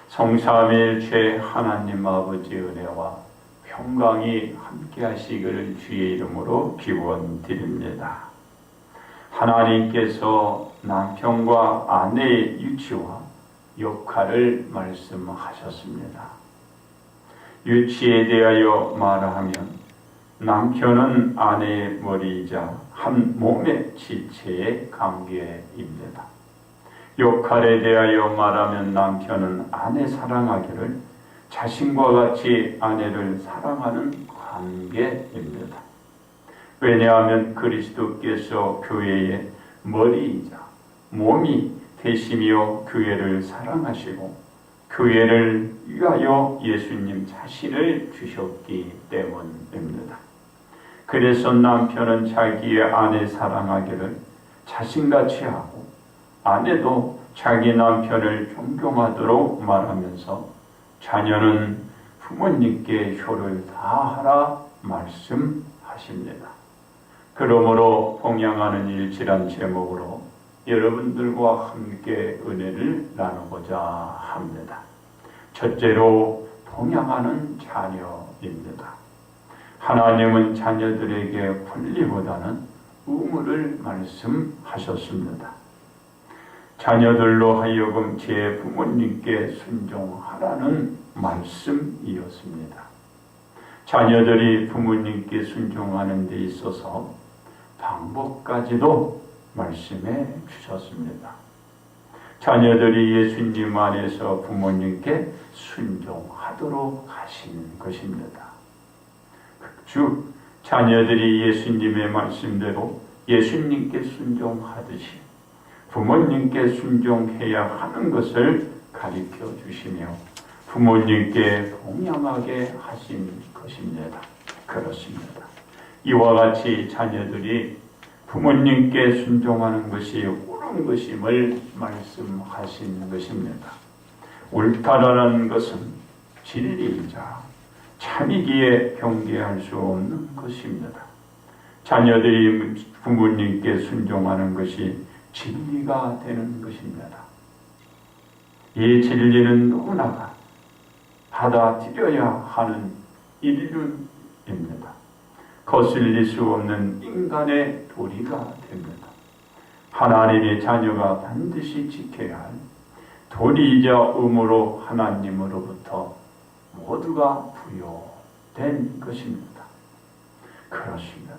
성삼일체 하나님 아버지 은혜와 평강이 함께 하시기를 주의 이름으로 기원드립니다. 하나님께서 남편과 아내의 위치와 역할을 말씀하셨습니다. 위치에 대하여 말하면 남편은 아내의 머리이자 한 몸의 지체의 관계입니다. 역할에 대하여 말하면 남편은 아내 사랑하기를 자신과 같이 아내를 사랑하는 관계입니다. 왜냐하면 그리스도께서 교회의 머리이자 몸이 되시며 교회를 사랑하시고 교회를 위하여 예수님 자신을 주셨기 때문입니다. 그래서 남편은 자기의 아내 사랑하기를 자신같이 하고 아내도 자기 남편을 존경하도록 말하면서 자녀는 부모님께 효를 다하라 말씀하십니다. 그러므로 봉양하는 일지란 제목으로 여러분들과 함께 은혜를 나누고자 합니다. 첫째로 봉양하는 자녀입니다. 하나님은 자녀들에게 권리보다는 의무를 말씀하셨습니다. 자녀들로 하여금 제 부모님께 순종하라는 말씀이었습니다. 자녀들이 부모님께 순종하는 데 있어서 방법까지도 말씀해 주셨습니다. 자녀들이 예수님 안에서 부모님께 순종하도록 하신 것입니다. 즉 자녀들이 예수님의 말씀대로 예수님께 순종하듯이 부모님께 순종해야 하는 것을 가르쳐 주시며 부모님께 봉양하게 하신 것입니다. 그렇습니다. 이와 같이 자녀들이 부모님께 순종하는 것이 옳은 것임을 말씀하신 것입니다. 옳다라는 것은 진리이자 참이기에 경계할 수 없는 것입니다. 자녀들이 부모님께 순종하는 것이 진리가 되는 것입니다. 이 진리는 누구나 받아들여야 하는 인륜입니다. 거슬릴 수 없는 인간의 도리가 됩니다. 하나님의 자녀가 반드시 지켜야 할 도리이자 의무로 하나님으로부터 모두가 부여된 것입니다. 그렇습니다.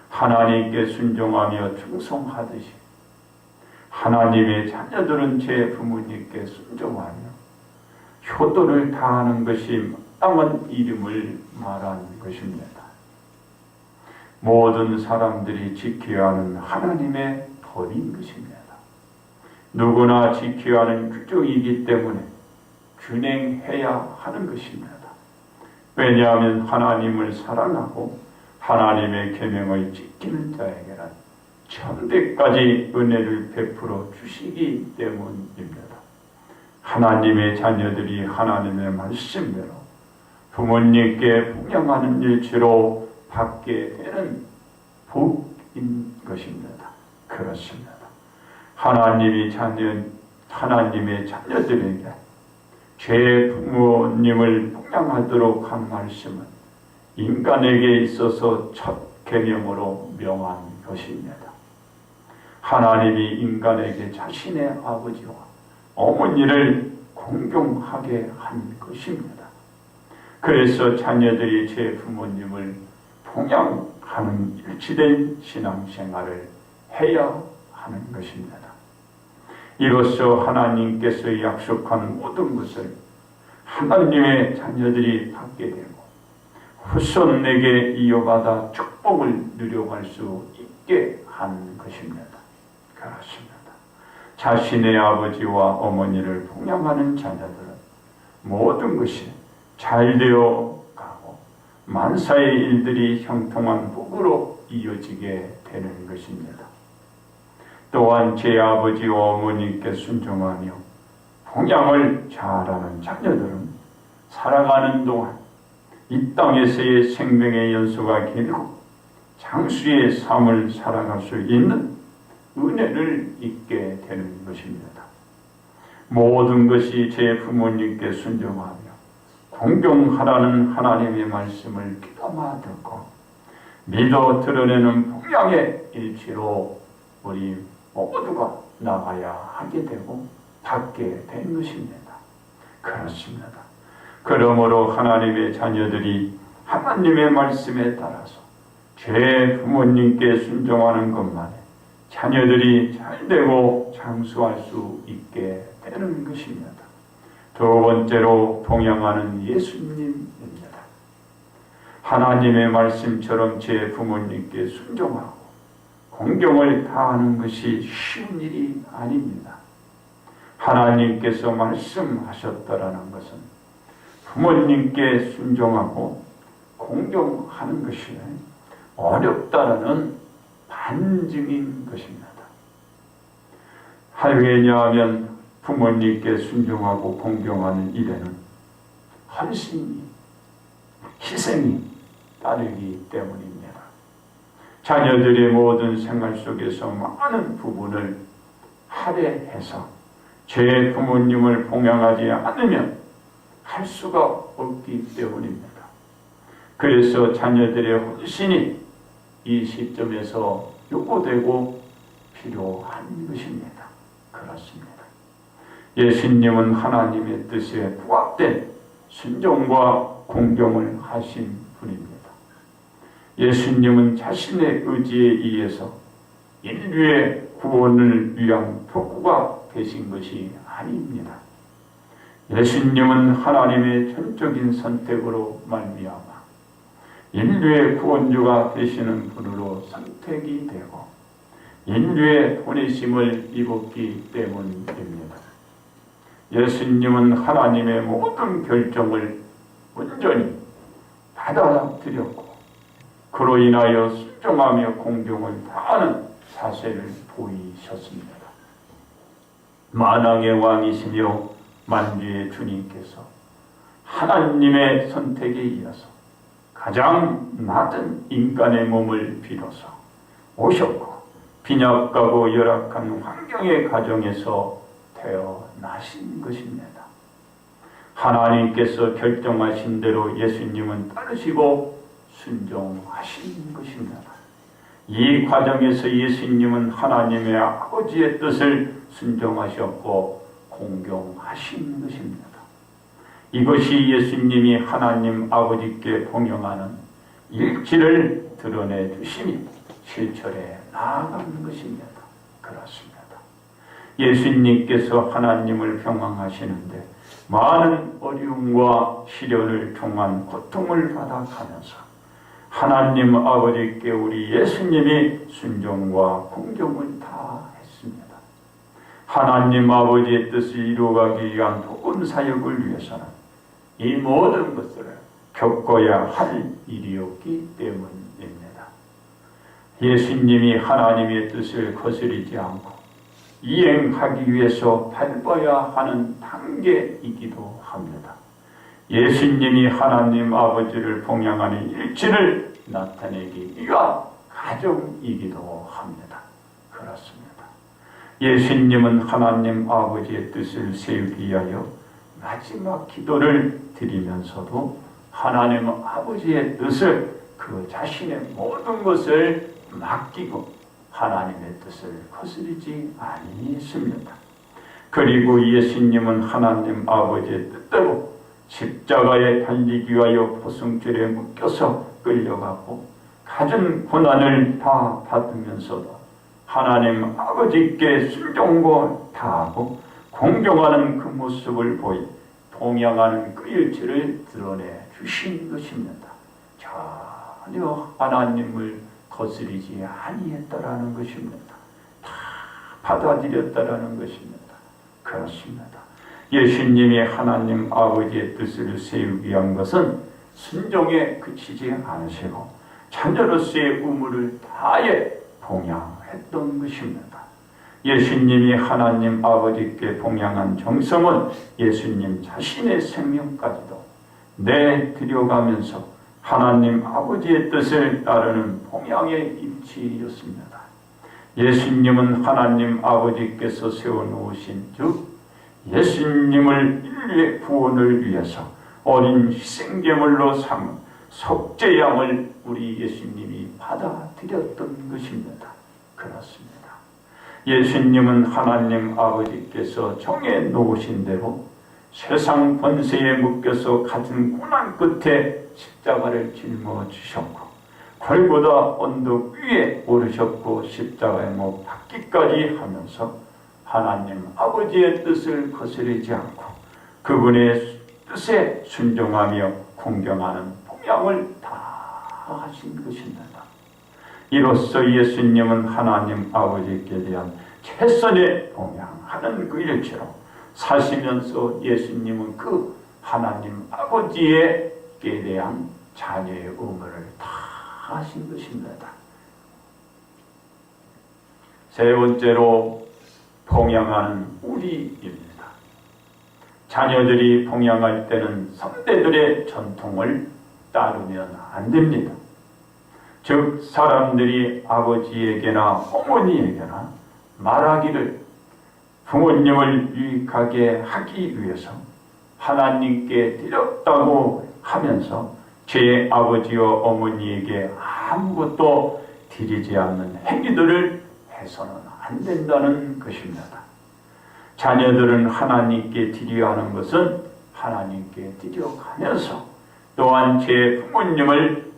하나님께 순종하며 충성하듯이 하나님의 자녀들은 제 부모님께 순종하며 효도를 다하는 것이 마땅한 이름을 말한 것입니다. 모든 사람들이 지켜야 하는 하나님의 법인 것입니다. 누구나 지켜야 하는 규정이기 때문에 준행해야 하는 것입니다. 왜냐하면 하나님을 사랑하고 하나님의 계명을 지키는 자에게는 천대까지 은혜를 베풀어 주시기 때문입니다. 하나님의 자녀들이 하나님의 말씀대로 부모님께 봉양하는 일치로 받게 되는 복인 것입니다. 그렇습니다. 하나님의 자녀들에게 제 부모님을 봉양하도록 한 말씀은 인간에게 있어서 첫 계명으로 명한 것입니다. 하나님이 인간에게 자신의 아버지와 어머니를 공경하게 한 것입니다. 그래서 자녀들이 제 부모님을 봉양하는 일치된 신앙생활을 해야 하는 것입니다. 이로써 하나님께서 약속한 모든 것을 하나님의 자녀들이 받게 되고 후손에게 이어받아 축복을 누려갈 수 있게 한 것입니다. 그렇습니다. 자신의 아버지와 어머니를 봉양하는 자녀들은 모든 것이 잘 되어 가고 만사의 일들이 형통한 복으로 이어지게 되는 것입니다. 또한 제 아버지와 어머니께 순종하며 봉양을 잘하는 자녀들은 살아가는 동안 이 땅에서의 생명의 연수가 길고 장수의 삶을 살아갈 수 있는 은혜를 잊게 되는 것입니다. 모든 것이 제 부모님께 순종하며 공경하라는 하나님의 말씀을 귀담아 듣고 믿어 드러내는 봉양의 일치로 우리 모두가 나가야 하게 되고 받게 된 것입니다. 그렇습니다. 그러므로 하나님의 자녀들이 하나님의 말씀에 따라서 제 부모님께 순종하는 것만에 자녀들이 잘되고 장수할 수 있게 되는 것입니다. 두 번째로 동양하는 예수님입니다. 하나님의 말씀처럼 제 부모님께 순종하고 공경을 다하는 것이 쉬운 일이 아닙니다. 하나님께서 말씀하셨다라는 것은 부모님께 순종하고 공경하는 것이 어렵다라는 반증인 것입니다. 왜냐하면 부모님께 순종하고 공경하는 일에는 헌신이, 희생이 따르기 때문입니다. 자녀들의 모든 생활 속에서 많은 부분을 할애해서 제 부모님을 봉양하지 않으면 할 수가 없기 때문입니다. 그래서 자녀들의 헌신이 이 시점에서 요구되고 필요한 것입니다. 그렇습니다. 예수님은 하나님의 뜻에 부합된 순종과 공경을 하신 분입니다. 예수님은 자신의 의지에 의해서 인류의 구원을 위한 도구가 되신 것이 아닙니다. 예수님은 하나님의 전적인 선택으로 말미암아 인류의 구원주가 되시는 분으로 선택이 되고 인류의 보내심을 입었기 때문입니다. 예수님은 하나님의 모든 결정을 온전히 받아들였고 그로 인하여 순종하며 공경을 다하는 사세를 보이셨습니다. 만왕의 왕이시며 만주의 주님께서 하나님의 선택에 이어서 가장 낮은 인간의 몸을 빌어서 오셨고 빈약하고 열악한 환경의 가정에서 태어나신 것입니다. 하나님께서 결정하신 대로 예수님은 따르시고 순종하신 것입니다. 이 과정에서 예수님은 하나님의 아버지의 뜻을 순종하셨고 공경하신 것입니다. 이것이 예수님이 하나님 아버지께 봉양하는 일치를 드러내 주시니 실천에 나아가는 것입니다. 그렇습니다. 예수님께서 하나님을 평강하시는데 많은 어려움과 시련을 통한 고통을 받아가면서 하나님 아버지께 우리 예수님이 순종과 공경을 다했습니다. 하나님 아버지의 뜻을 이루어가기 위한 복음 사역을 위해서는 이 모든 것들을 겪어야 할 일이었기 때문입니다. 예수님이 하나님의 뜻을 거스르지 않고 이행하기 위해서 밟아야 하는 단계이기도 합니다. 예수님이 하나님 아버지를 봉양하는 일치를 나타내기 위한 과정이기도 합니다. 그렇습니다. 예수님은 하나님 아버지의 뜻을 세우기 위하여 마지막 기도를 드리면서도 하나님 아버지의 뜻을 그 자신의 모든 것을 맡기고 하나님의 뜻을 거스르지 아니했습니다. 그리고 예수님은 하나님 아버지의 뜻대로 십자가에 달리기 위하여 포승줄에 묶여서 끌려가고 갖은 고난을 다 받으면서도 하나님 아버지께 순종과 다하고 공경하는 그 모습을 보이 동양하는 그 일치를 드러내 주신 것입니다. 전혀 하나님을 거스르지 아니했다라는 것입니다. 다 받아들였다라는 것입니다. 그렇습니다. 예수님이 하나님 아버지의 뜻을 세우기 위한 것은 순종에 그치지 않으시고 자녀로서의 의무를 다해 봉양했던 것입니다. 예수님이 하나님 아버지께 봉양한 정성은 예수님 자신의 생명까지도 내드려가면서 하나님 아버지의 뜻을 따르는 봉양의 일치였습니다. 예수님은 하나님 아버지께서 세워놓으신 즉 예수님을 인류의 구원을 위해서 어린 희생제물로 삼은 속죄양을 우리 예수님이 받아들였던 것입니다. 그렇습니다. 예수님은 하나님 아버지께서 정해 놓으신 대로 세상 권세에 묶여서 가진 고난 끝에 십자가를 짊어지셨고 골고다 언덕 위에 오르셨고 십자가에 못 박기까지 하면서 하나님 아버지의 뜻을 거스르지 않고 그분의 뜻에 순종하며 공경하는 봉양을 다 하신 것입니다. 이로써 예수님은 하나님 아버지께 대한 최선의 봉양하는 그 일체로 사시면서 예수님은 그 하나님 아버지에게 대한 자녀의 의무를 다 하신 것입니다. 세 번째로 봉양하는 우리입니다. 자녀들이 봉양할 때는 선대들의 전통을 따르면 안 됩니다. 즉 사람들이 아버지에게나 어머니에게나 말하기를 부모님을 유익하게 하기 위해서 하나님께 드렸다고 하면서 제 아버지와 어머니에게 아무것도 드리지 않는 행위들을 해서는 안 된다는 것입니다. 자녀들은 하나님께 드려야 하는 것은 하나님께 드려가면서 또한 제 부모님을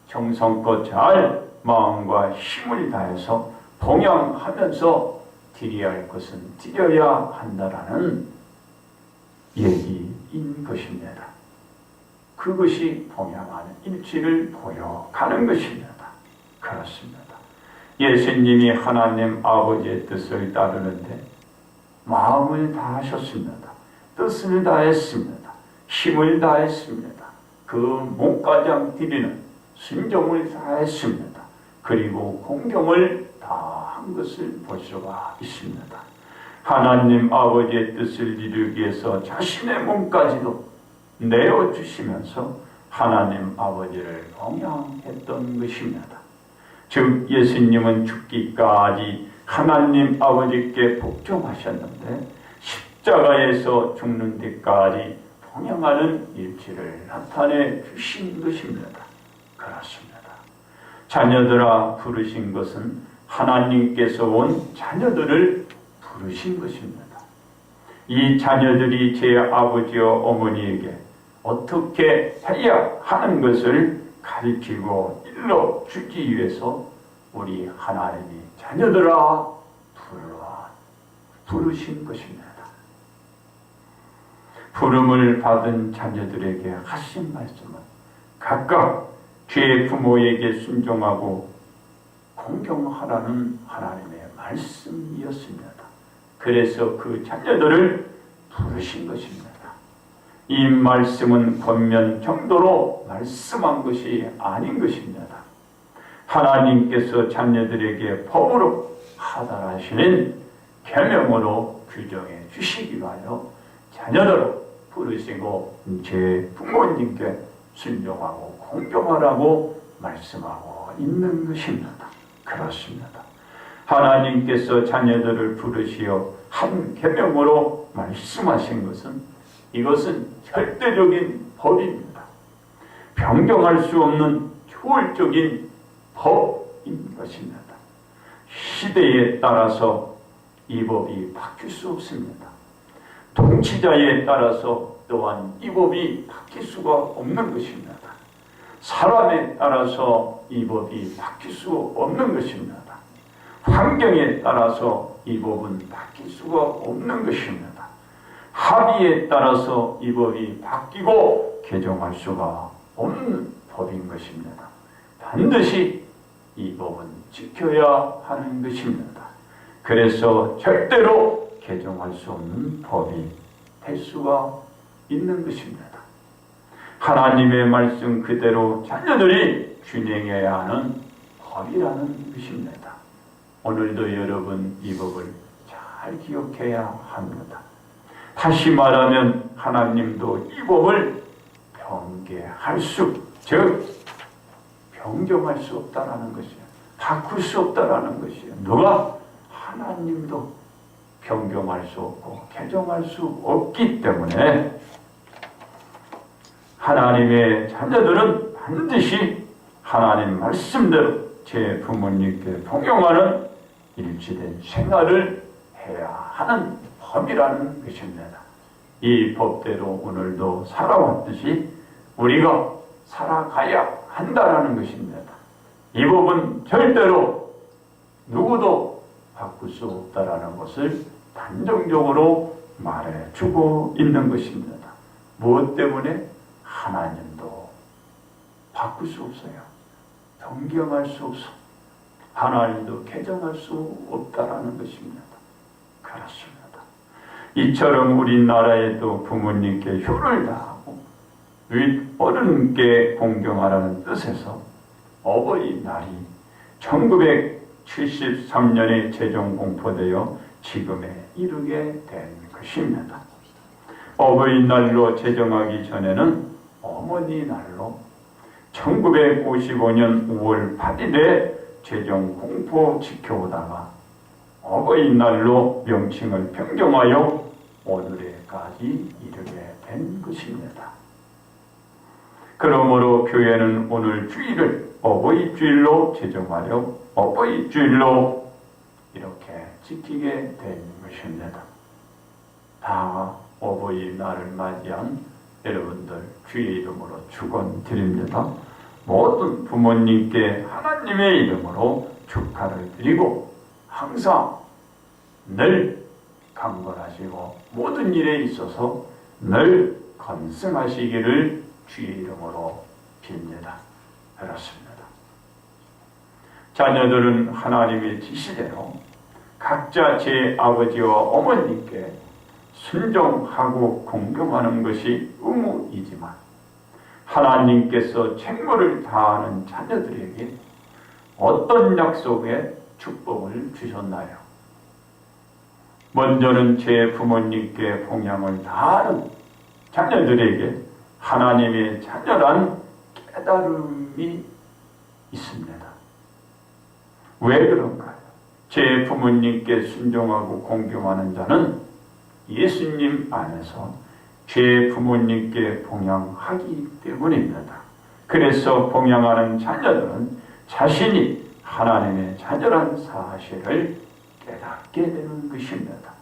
정성껏 잘 마음과 힘을 다해서 봉양하면서 드려야 할 것은 드려야 한다라는 얘기인 것입니다. 그것이 봉양하는 일치를 보여가는 것입니다. 그렇습니다. 예수님이 하나님 아버지의 뜻을 따르는데 마음을 다하셨습니다. 뜻을 다했습니다. 힘을 다했습니다. 그 몸가장 드리는 순종을 다했습니다. 그리고 공경을 다한 것을 볼 수가 있습니다. 하나님 아버지의 뜻을 이루기 위해서 자신의 몸까지도 내어주시면서 하나님 아버지를 봉양했던 것입니다. 즉 예수님은 죽기까지 하나님 아버지께 복종하셨는데 십자가에서 죽는 데까지 봉양하는 일치를 나타내 주신 것입니다. 그렇습니다. 자녀들아 부르신 것은 하나님께서 온 자녀들을 부르신 것입니다. 이 자녀들이 제 아버지와 어머니에게 어떻게 해야 하는 것을 가르치고 일러주기 위해서 우리 하나님이 자녀들아 부르신 것입니다. 부름을 받은 자녀들에게 하신 말씀은 각각 죄 부모에게 순종하고 공경하라는 하나님의 말씀이었습니다. 그래서 그 자녀들을 부르신 것입니다. 이 말씀은 권면 정도로 말씀한 것이 아닌 것입니다. 하나님께서 자녀들에게 법으로 하달하시는 계명으로 규정해 주시기 위하여 자녀들을 부르시고 제 부모님께 순종하고 공경하라고 말씀하고 있는 것입니다. 그렇습니다. 하나님께서 자녀들을 부르시어 한 계명으로 말씀하신 것은 이것은 절대적인 법입니다. 변경할 수 없는 초월적인 법인 것입니다. 시대에 따라서 이 법이 바뀔 수 없습니다. 통치자에 따라서 또한 이 법이 바뀔 수가 없는 것입니다. 사람에 따라서 이 법이 바뀔 수 없는 것입니다. 환경에 따라서 이 법은 바뀔 수가 없는 것입니다. 합의에 따라서 이 법이 바뀌고 개정할 수가 없는 법인 것입니다. 반드시 이 법은 지켜야 하는 것입니다. 그래서 절대로 개정할 수 없는 법이 될 수가 있는 것입니다. 하나님의 말씀 그대로 자녀들이 준행해야 하는 법이라는 것입니다. 오늘도 여러분 이 법을 잘 기억해야 합니다. 다시 말하면 하나님도 이 법을 변개할 즉 변경할 수 없다라는 것이에요. 바꿀 수 없다라는 것이에요. 누가? 하나님도 변경할 수 없고 개정할 수 없기 때문에 하나님의 자녀들은 반드시 하나님 말씀대로 제 부모님께 복용하는 일치된 생활을 해야 하는 법이라는 것입니다. 이 법대로 오늘도 살아왔듯이 우리가 살아가야 한다는 것입니다. 이 법은 절대로 누구도 바꿀 수 없다는 것을 단정적으로 말해주고 있는 것입니다. 무엇 때문에? 하나님도 바꿀 수 없어요. 변경할 수 없어. 하나님도 개정할 수 없다라는 것입니다. 그렇습니다. 이처럼 우리나라에도 부모님께 효를 다하고 어른께 공경하라는 뜻에서 어버이날이 1973년에 제정 공포되어 지금에 이르게 된 것입니다. 어버이날로 제정하기 전에는 어머니날로 1955년 5월 8일에 제정 공포 지켜오다가 어버이날로 명칭을 변경하여 오늘에까지 이르게 된 것입니다. 그러므로 교회는 오늘 주일을 어버이주일로 제정하여 어버이주일로 이렇게 지키게 된 것입니다. 다 어버이날을 맞이한 여러분들 주의 이름으로 축원드립니다. 모든 부모님께 하나님의 이름으로 축하를 드리고 항상 늘 강건하시고 모든 일에 있어서 늘 건승하시기를 주의 이름으로 빕니다. 그렇습니다. 자녀들은 하나님의 지시대로 각자 제 아버지와 어머니께 순종하고 공경하는 것이 의무이지만 하나님께서 책무를 다하는 자녀들에게 어떤 약속의 축복을 주셨나요? 먼저는 제 부모님께 봉양을 다하는 자녀들에게 하나님의 자녀란 깨달음이 있습니다. 왜 그런가요? 제 부모님께 순종하고 공경하는 자는 예수님 안에서 제 부모님께 봉양하기 때문입니다. 그래서 봉양하는 자녀들은 자신이 하나님의 자녀란 사실을 깨닫게 되는 것입니다.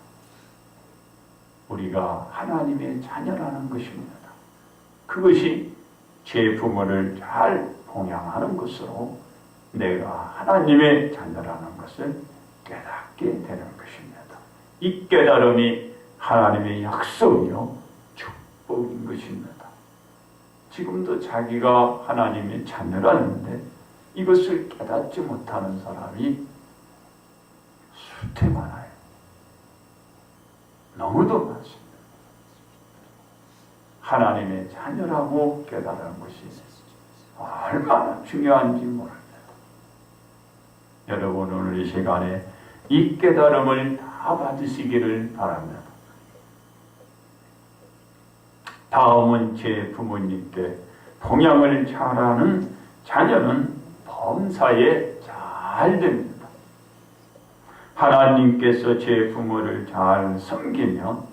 우리가 하나님의 자녀라는 것입니다. 그것이 제 부모를 잘 봉양하는 것으로 내가 하나님의 자녀라는 것을 깨닫게 되는 것입니다. 이 깨달음이 하나님의 약속이요 축복인 것입니다. 지금도 자기가 하나님의 자녀라는데 이것을 깨닫지 못하는 사람이 수태 많아요. 너무도 많습니다. 하나님의 자녀라고 깨달은 것이 얼마나 중요한지 모릅니다. 여러분 오늘 이 시간에 이 깨달음을 다 받으시기를 바랍니다. 다음은 제 부모님께 봉양을 잘하는 자녀는 범사에 잘 됩니다. 하나님께서 제 부모를 잘 섬기며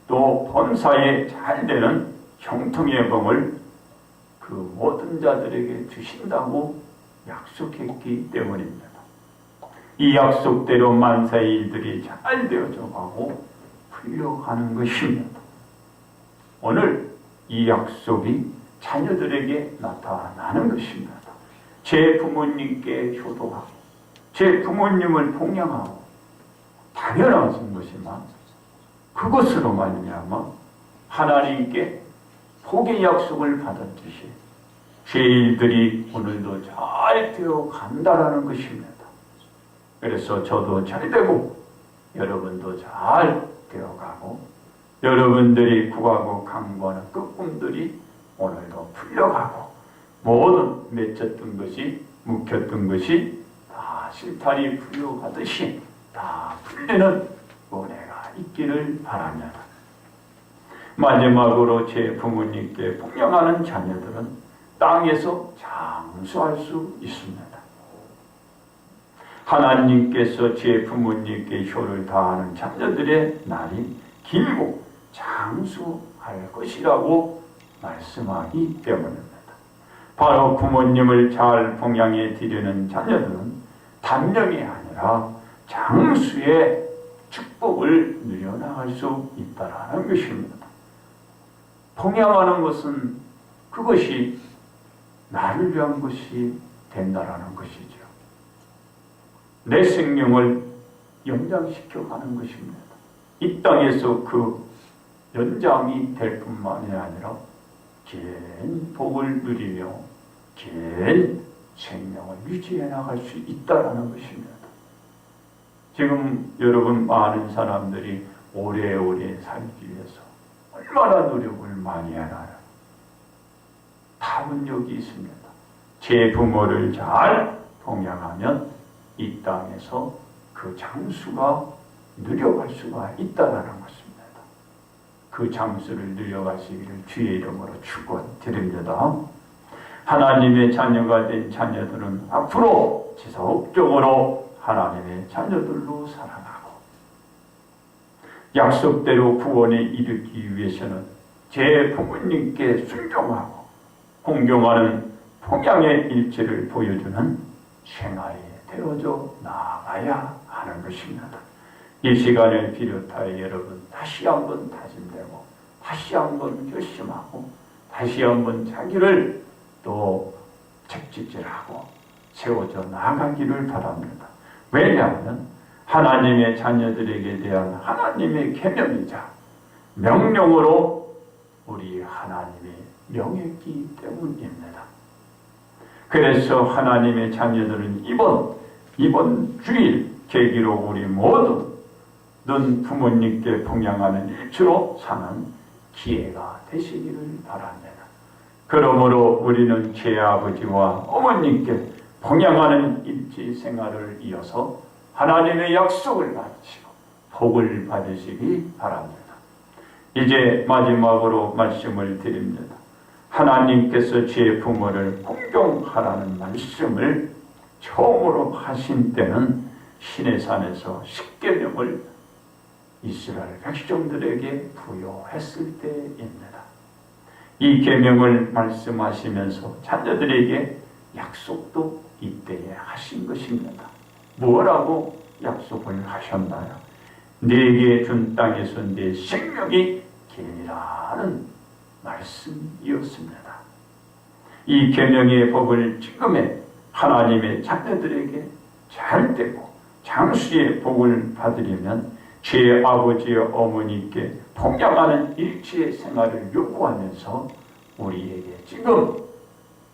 또 범사에 잘 되는 형통의 복을 그 모든 자들에게 주신다고 약속했기 때문입니다. 이 약속대로 만사의 일들이 잘 되어져 가고 풀려가는 것입니다. 오늘 이 약속이 자녀들에게 나타나는 것입니다. 제 부모님께 효도하고 제 부모님을 봉양하고 당연한 것이지만 그것으로 말미암아 하나님께 복의 약속을 받았듯이 제 일들이 오늘도 잘 되어 간다라는 것입니다. 그래서 저도 잘 되고 여러분도 잘 되어가고 여러분들이 구하고 간구하는 그 꿈들이 오늘도 풀려가고 모든 맺혔던 것이 묵혔던 것이 다 실타리 풀려가듯이 다 풀리는 은혜가 있기를 바랍니다. 마지막으로 제 부모님께 봉양하는 자녀들은 땅에서 장수할 수 있습니다. 하나님께서 제 부모님께 효를 다하는 자녀들의 날이 길고 장수할 것이라고 말씀하기 때문입니다. 바로 부모님을 잘 봉양해 드리는 자녀들은 단명이 아니라 장수의 축복을 누려나갈 수 있다는 것입니다. 봉양하는 것은 그것이 나를 위한 것이 된다라는 것이죠. 내 생명을 연장시켜 가는 것입니다. 이 땅에서 그 연장이 될 뿐만이 아니라 긴 복을 누리며 긴 생명을 유지해 나갈 수 있다는 것입니다. 지금 여러분 많은 사람들이 오래오래 살기 위해서 얼마나 노력을 많이 하나요? 답은 여기 있습니다. 제 부모를 잘 봉양하면 이 땅에서 그 장수가 누려갈 수가 있다는 것입니다. 그 장수를 누려가시기를 주의 이름으로 축원드립니다. 하나님의 자녀가 된 자녀들은 앞으로 지속적으로 하나님의 자녀들로 살아가고 약속대로 구원에 이르기 위해서는 제 부모님께 순종하고 공경하는 봉양의 일체를 보여주는 생활이 되어져 나아가야 하는 것입니다. 이 시간을 비롯하여 여러분 다시 한번 다짐되고 다시 한번 결심하고 다시 한번 자기를 또 책짓질하고 세워져 나아가기를 바랍니다. 왜냐하면 하나님의 자녀들에게 대한 하나님의 계명이자 명령으로 우리 하나님의 명했기 때문입니다. 그래서 하나님의 자녀들은 이번 주일 계기로 우리 모두 넌 부모님께 봉양하는 일치로 사는 기회가 되시기를 바랍니다. 그러므로 우리는 제 아버지와 어머님께 봉양하는 일치 생활을 이어서 하나님의 약속을 받으시고 복을 받으시기 바랍니다. 이제 마지막으로 말씀을 드립니다. 하나님께서 제 부모를 공경하라는 말씀을 처음으로 하신 때는 시내산에서 십계명을 이스라엘 백성들에게 부여했을 때입니다. 이 계명을 말씀하시면서 자녀들에게 약속도 이때에 하신 것입니다. 뭐라고 약속을 하셨나요? 네게 준 땅에서 네 생명이 길이라는 말씀이었습니다. 이 계명의 법을 지금의 하나님의 자녀들에게 잘 되고 장수의 복을 받으려면 제 아버지와 어머니께 봉양하는 일치의 생활을 요구하면서 우리에게 지금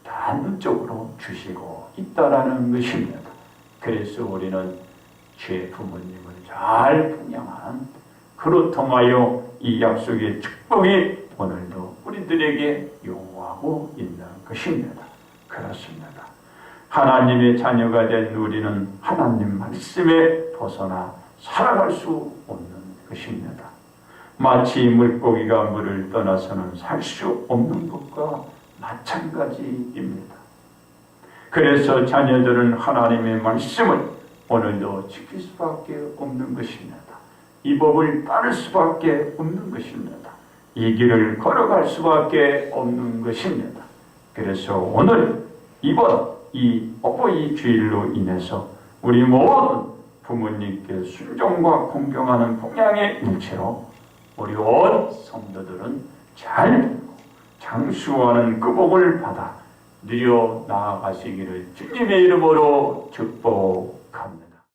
단적으로 주시고 있다라는 것입니다. 그래서 우리는 제 부모님을 잘 봉양한 그로 통하여 이 약속의 축복이 오늘도 우리들에게 요구하고 있는 것입니다. 그렇습니다. 하나님의 자녀가 된 우리는 하나님 말씀에 벗어나 살아갈 수 없는 것입니다. 마치 물고기가 물을 떠나서는 살 수 없는 것과 마찬가지입니다. 그래서 자녀들은 하나님의 말씀을 오늘도 지킬 수밖에 없는 것입니다. 이 법을 따를 수밖에 없는 것입니다. 이 길을 걸어갈 수밖에 없는 것입니다. 그래서 오늘 이번 이 어버이 주일로 인해서 우리 모든 부모님께 순종과 공경하는 봉양의 일체로 우리 온 성도들은 잘 되고 장수하는 그 복을 받아 누려 나아가시기를 주님의 이름으로 축복